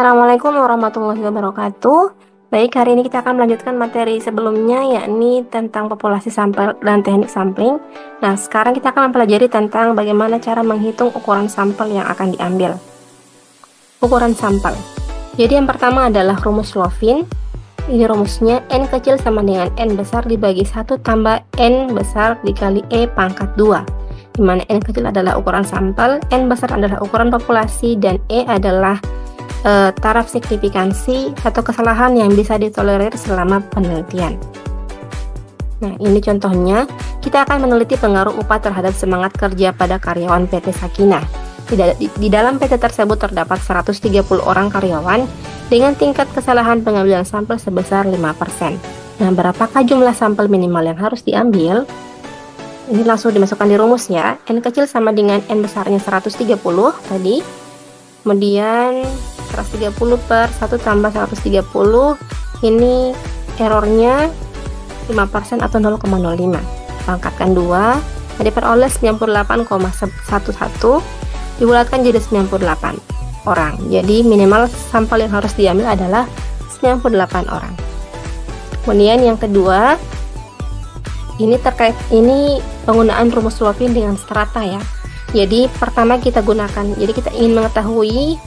Assalamualaikum warahmatullahi wabarakatuh. Baik, hari ini kita akan melanjutkan materi sebelumnya, yakni tentang populasi sampel dan teknik sampling. Nah, sekarang kita akan mempelajari tentang bagaimana cara menghitung ukuran sampel yang akan diambil. Ukuran sampel. Jadi yang pertama adalah rumus Lovin. Ini rumusnya N kecil sama dengan N besar dibagi 1 tambah N besar dikali E pangkat 2. Di mana N kecil adalah ukuran sampel, N besar adalah ukuran populasi, dan E adalah taraf signifikansi atau kesalahan yang bisa ditolerir selama penelitian. Nah, ini contohnya, kita akan meneliti pengaruh upah terhadap semangat kerja pada karyawan PT Sakinah. Di dalam PT tersebut terdapat 130 orang karyawan dengan tingkat kesalahan pengambilan sampel sebesar 5%. Nah, berapakah jumlah sampel minimal yang harus diambil? Ini langsung dimasukkan di rumus ya. N kecil sama dengan N besarnya 130 tadi. Kemudian 130 per 1 tambah 130, ini errornya 5% atau 0,05. Pangkatkan 2, jadi peroleh 98,11 dibulatkan jadi 98 orang. Jadi minimal sampel yang harus diambil adalah 98 orang. Kemudian yang kedua, ini penggunaan rumus Lovin dengan strata ya. Jadi pertama kita gunakan, jadi kita ingin mengetahui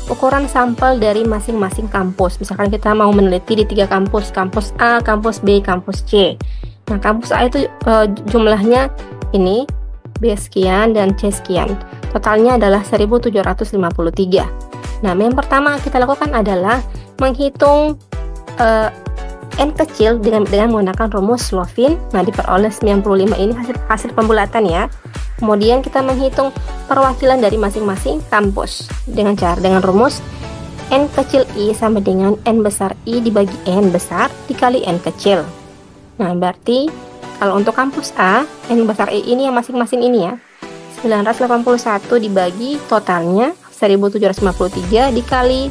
ukuran sampel dari masing-masing kampus. Misalkan kita mau meneliti di 3 kampus, kampus A, kampus B, kampus C. Nah, kampus A itu jumlahnya ini B sekian dan C sekian. Totalnya adalah 1753. Nah, yang pertama kita lakukan adalah menghitung N kecil dengan menggunakan rumus Lovin. Nah, diperoleh 95 ini hasil pembulatan ya. Kemudian kita menghitung perwakilan dari masing-masing kampus dengan rumus N kecil I sama dengan N besar I dibagi N besar dikali N kecil. Nah, berarti kalau untuk kampus A, N besar I ini yang masing-masing ini ya, 981 dibagi totalnya 1753 dikali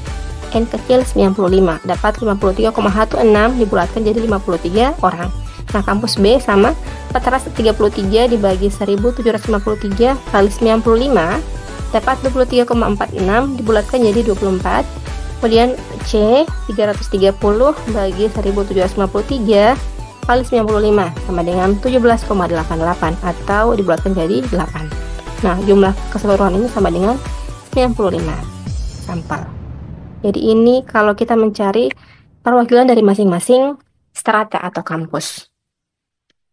N kecil 95, dapat 53,16 dibulatkan jadi 53 orang. Nah, kampus B sama 433 dibagi 1753 kali 95 dapat 23,46 dibulatkan jadi 24. Kemudian C 330 bagi 1753 kali 95 sama dengan 17,88 atau dibulatkan jadi 8. Nah, jumlah keseluruhan ini sama dengan 95 sampel. Jadi ini kalau kita mencari perwakilan dari masing-masing strata atau kampus.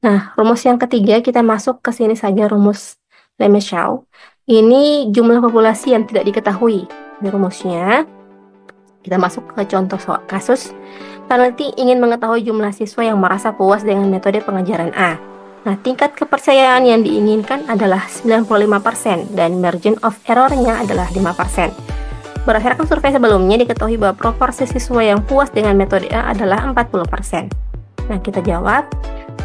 Nah, rumus yang ketiga kita masuk ke sini saja, rumus Lemeshow. Ini jumlah populasi yang tidak diketahui. Ini rumusnya. Kita masuk ke contoh kasus. Peneliti ingin mengetahui jumlah siswa yang merasa puas dengan metode pengajaran A. Nah, tingkat kepercayaan yang diinginkan adalah 95% dan margin of error-nya adalah 5%. Berdasarkan survei sebelumnya diketahui bahwa proporsi siswa yang puas dengan metode A adalah 40%. Nah, kita jawab,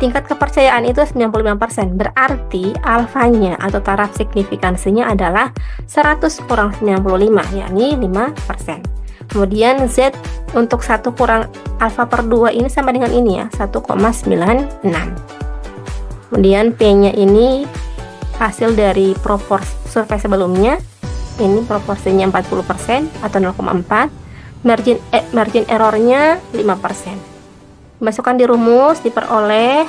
tingkat kepercayaan itu 95%, berarti alfanya atau taraf signifikansinya adalah 100 kurang 95, yakni 5%. Kemudian Z untuk 1 kurang alfa per 2 ini sama dengan ini ya, 1,96. Kemudian P-nya ini hasil dari proporsi survei sebelumnya, ini proporsinya 40% atau 0,4, margin errornya 5%. Masukkan di rumus, diperoleh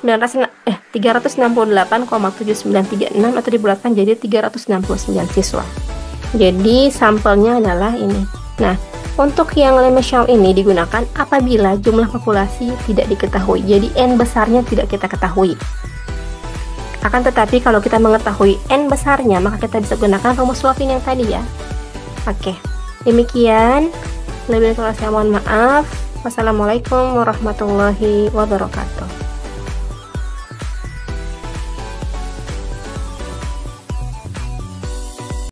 368,7936 atau dibulatkan jadi 369 siswa. Jadi sampelnya adalah ini. Nah, untuk yang Lemeshow ini digunakan apabila jumlah populasi tidak diketahui. Jadi N besarnya tidak kita ketahui. Akan tetapi kalau kita mengetahui N besarnya, maka kita bisa gunakan rumus Lovin yang tadi ya. Oke, demikian. Lebih kurang saya mohon maaf. Wassalamualaikum warahmatullahi wabarakatuh.